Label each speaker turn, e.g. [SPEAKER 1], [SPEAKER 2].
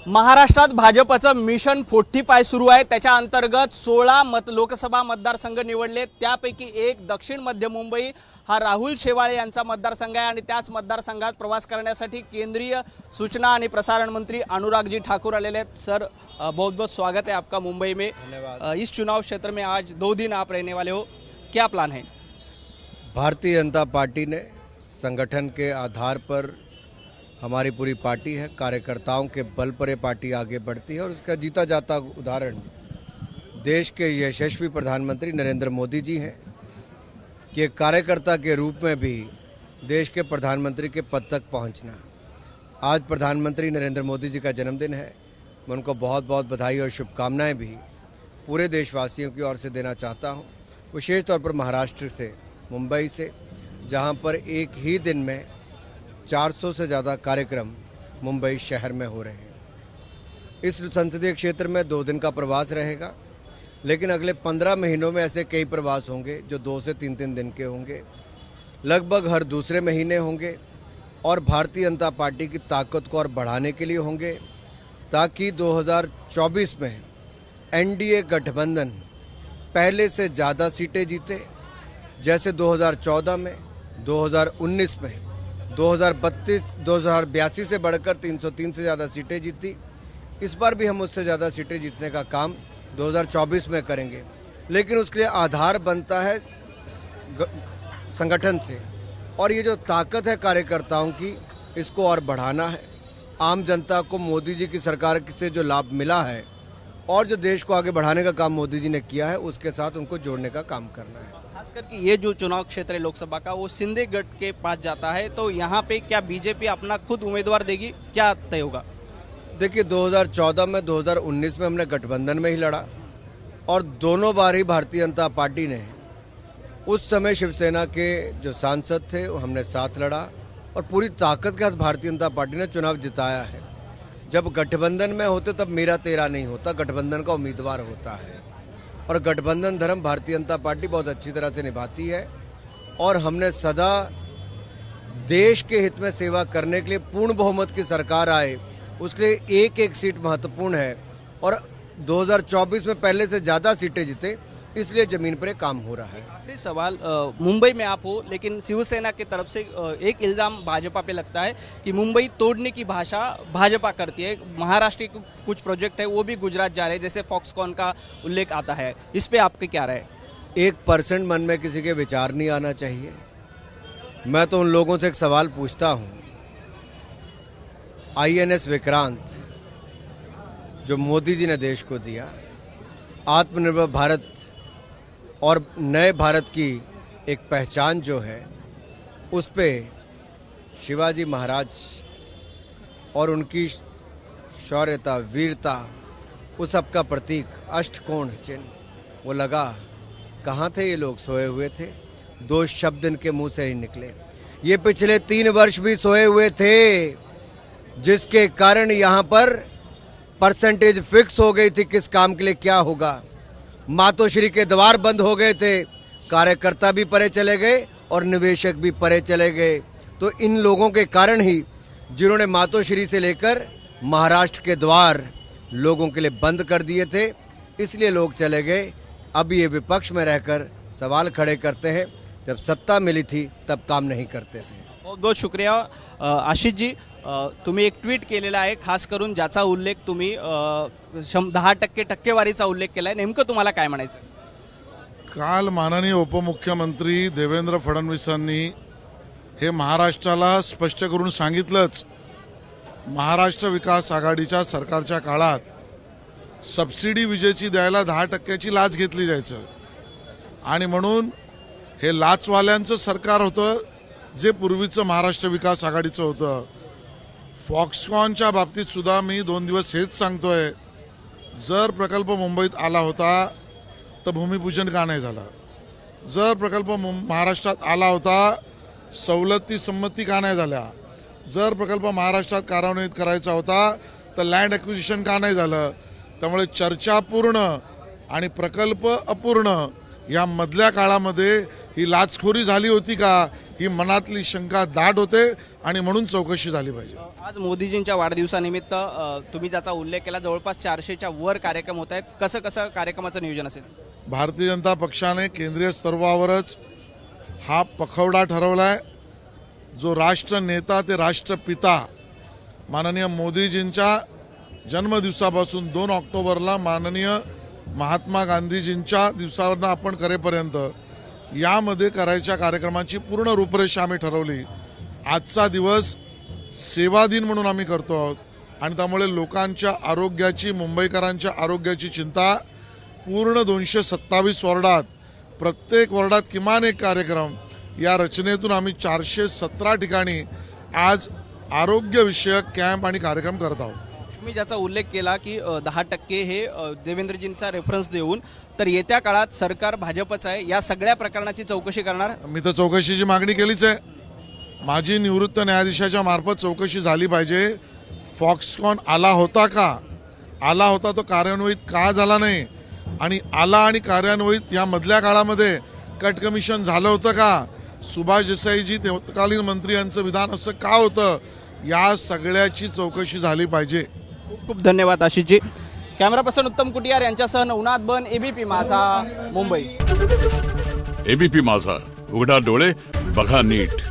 [SPEAKER 1] महाराष्ट्रात भाजपचं मिशन 45 सुरू आहे। त्याच्या अंतर्गत 16 लोकसभा मतदारसंघ निवडले, त्यापैकी एक दक्षिण मध्य मुंबई हा राहुल शेवाळे यांचा मतदारसंघ आहे आणि त्याच मतदारसंघात प्रवास करण्यासाठी केंद्रीय सूचना आणि प्रसारण मंत्री अनुराग ठाकुर आलेले हैं। सर, बहुत बहुत स्वागत है आपका मुंबई में। इस चुनाव क्षेत्र में आज 2 दिन आप रहने वाले हो, क्या प्लान है?
[SPEAKER 2] भारतीय जनता पार्टी ने संगठन के आधार पर हमारी पूरी पार्टी है, कार्यकर्ताओं के बल पर ये पार्टी आगे बढ़ती है और उसका जीता जाता उदाहरण देश के यशस्वी प्रधानमंत्री नरेंद्र मोदी जी हैं कि एक कार्यकर्ता के रूप में भी देश के प्रधानमंत्री के पद तक पहुंचना। आज प्रधानमंत्री नरेंद्र मोदी जी का जन्मदिन है, मैं उनको बहुत बहुत बधाई और शुभकामनाएं भी पूरे देशवासियों की ओर से देना चाहता हूं, विशेष तौर पर महाराष्ट्र से, मुंबई से, जहां पर एक ही दिन में 400 से ज़्यादा कार्यक्रम मुंबई शहर में हो रहे हैं। इस संसदीय क्षेत्र में 2 दिन का प्रवास रहेगा, लेकिन अगले 15 महीनों में ऐसे कई प्रवास होंगे जो 2 से 3 दिन के होंगे, लगभग हर दूसरे महीने होंगे और भारतीय जनता पार्टी की ताकत को और बढ़ाने के लिए होंगे, ताकि 2024 में एनडीए गठबंधन पहले से ज़्यादा सीटें जीते, जैसे 2014 में, 2019 में 2082 से बढ़कर 303 से ज़्यादा सीटें जीती। इस बार भी हम उससे ज़्यादा सीटें जीतने का काम 2024 में करेंगे, लेकिन उसके लिए आधार बनता है संगठन से, और ये जो ताकत है कार्यकर्ताओं की, इसको और बढ़ाना है। आम जनता को मोदी जी की सरकार से जो लाभ मिला है और जो देश को आगे बढ़ाने का काम मोदी जी ने किया है, उसके साथ उनको जोड़ने का काम करना है।
[SPEAKER 1] खास करके ये जो चुनाव क्षेत्र है लोकसभा का, वो शिंदे गढ़ के पास जाता है, तो यहाँ पे क्या बीजेपी अपना खुद उम्मीदवार देगी, क्या तय होगा?
[SPEAKER 2] देखिए, 2014 में, 2019 में हमने गठबंधन में ही लड़ा और दोनों बार ही भारतीय जनता पार्टी ने, उस समय शिवसेना के जो सांसद थे हमने साथ लड़ा और पूरी ताकत के साथ भारतीय जनता पार्टी ने चुनाव जिताया है। जब गठबंधन में होते तब मेरा तेरा नहीं होता, गठबंधन का उम्मीदवार होता है और गठबंधन धर्म भारतीय जनता पार्टी बहुत अच्छी तरह से निभाती है और हमने सदा देश के हित में सेवा करने के लिए पूर्ण बहुमत की सरकार आए, उसके लिए एक सीट महत्वपूर्ण है और 2024 में पहले से ज़्यादा सीटें जीते, इसलिए जमीन पर काम हो रहा है।
[SPEAKER 1] आखिरी सवाल, मुंबई में आप हो, लेकिन शिवसेना की तरफ से एक इल्ज़ाम भाजपा पे लगता है कि मुंबई तोड़ने की भाषा भाजपा करती है। महाराष्ट्र के कुछ प्रोजेक्ट है वो भी गुजरात जा रहे हैं, जैसे फॉक्सकॉन का उल्लेख आता है, इस पे आपके क्या राय?
[SPEAKER 2] 1% मन में किसी के विचार नहीं आना चाहिए। मैं तो उन लोगों से एक सवाल पूछता हूँ, INS विक्रांत जो मोदी जी ने देश को दिया, आत्मनिर्भर भारत और नए भारत की एक पहचान जो है, उस पे शिवाजी महाराज और उनकी शौर्यता, वीरता, उस सब का प्रतीक अष्टकोण चिन्ह वो लगा। कहाँ थे ये लोग? सोए हुए थे। 2 शब्द इनके मुंह से ही निकले। ये पिछले 3 वर्ष भी सोए हुए थे, जिसके कारण यहाँ पर परसेंटेज फिक्स हो गई थी किस काम के लिए क्या होगा। मातोश्री के द्वार बंद हो गए थे, कार्यकर्ता भी परे चले गए और निवेशक भी परे चले गए। तो इन लोगों के कारण ही, जिन्होंने मातोश्री से लेकर महाराष्ट्र के द्वार लोगों के लिए बंद कर दिए थे, इसलिए लोग चले गए। अब ये विपक्ष में रहकर सवाल खड़े करते हैं, जब सत्ता मिली थी तब काम नहीं करते थे।
[SPEAKER 1] बहुत बहुत शुक्रिया आशिष जी। तुम्ही एक ट्विट केलेला आहे, खास करून ज्याचा उल्लेख तुम्ही 10% टक्केवारीचा उल्लेख केला आहे, नेमकं तुम्हाला काय म्हणायचं?
[SPEAKER 3] काल माननीय उपमुख्यमंत्री देवेंद्र फडणवीसांनी हे महाराष्ट्राला स्पष्ट करून सांगितलंच, महाराष्ट्र विकास आघाडीच्या सरकारच्या काळात सबसिडी विजेची द्यायला 10%ची लाच घेतली जायचं आणि म्हणून हे लाचवाल्यांचं सरकार होतं जे पूर्वीचं महाराष्ट्र विकास आघाडीचं होतं। फॉक्सकॉनच्या बाबतीत सुद्धा मी 2 दिवस हेच सांगतोय, जर प्रकल्प मुंबईत आला होता तर भूमिपूजन का नाही झालं? जर प्रकल्प महाराष्ट्रात आला होता, सवलती संमती का नाही झाल्या? जर प्रकल्प महाराष्ट्रात कार्यान्वित करायचा होता तर लँड ॲक्विजिशन का नाही झालं? त्यामुळे चर्चा पूर्ण आणि प्रकल्प अपूर्ण या मधल्या काळामध्ये ही लाचखोरी झाली होती का, ही मनातली शंका दाट होते आणि म्हणून चौकशी झाली पाहिजे.
[SPEAKER 1] आज मोदीजींच्या वाढदिवसानिमित्त तुम्ही ज्याचा उल्लेख केला जवळपास 400च्या वर कार्यक्रम होत आहेत. कसं कसं कार्यक्रमाचं नियोजन असेल?
[SPEAKER 3] भारतीय जनता पक्षाने केंद्रीय स्तरावरच हा पखवडा ठरवलाय. जो राष्ट्रनेता ते राष्ट्रपिता माननीय मोदीजींच्या जन्मदिवसापासून 2 ऑक्टोबरला माननीय महात्मा गांधीजींच्या दिवसावरनं आपण करेपर्यंत यामध्ये करायच्या कार्यक्रमाची पूर्ण रूपरेषा आम्ही ठरवली. आजचा दिवस सेवा दिन म्हणून आम्ही करतो आहोत आणि त्यामुळे लोकांच्या आरोग्याची, मुंबईकरांच्या आरोग्याची चिंता पूर्ण 227 वॉर्डात, प्रत्येक वॉर्डात किमान एक कार्यक्रम, या रचनेतून आम्ही 417 ठिकाणी आज आरोग्यविषयक कॅम्प आणि कार्यक्रम करत आहोत.
[SPEAKER 1] तुम्ही ज्याचा उल्लेख केला की 10% हे देवेंद्रजींचा रेफरन्स देऊन, तर येत्या काळात सरकार भाजपचं आहे, या सगळ्या प्रकरणाची चौकशी करणार?
[SPEAKER 3] मी तर चौकशीची मागणी केलीच आहे. माजी निवृत्त न्यायाधीशाच्या मार्फत चौकशी झाली पाहिजे. फॉक्सकॉन आला होता का? आला होता तो कार्यान्वित का झाला नाही? आणि आला आणि कार्यान्वित या मधल्या काळामध्ये कट कमिशन झालं होतं का? सुभाष देसाईजी तत्कालीन मंत्री यांचं विधान असं का होतं? या सगळ्याची चौकशी झाली पाहिजे.
[SPEAKER 1] खूप खूप धन्यवाद आशिषजी. कॅमेरा पर्सन उत्तम कुटियार यांच्यासह नवनाथ बन, एबीपी माझा, मुंबई.
[SPEAKER 4] एबीपी माझा, उघडा डोळे बघा नीट.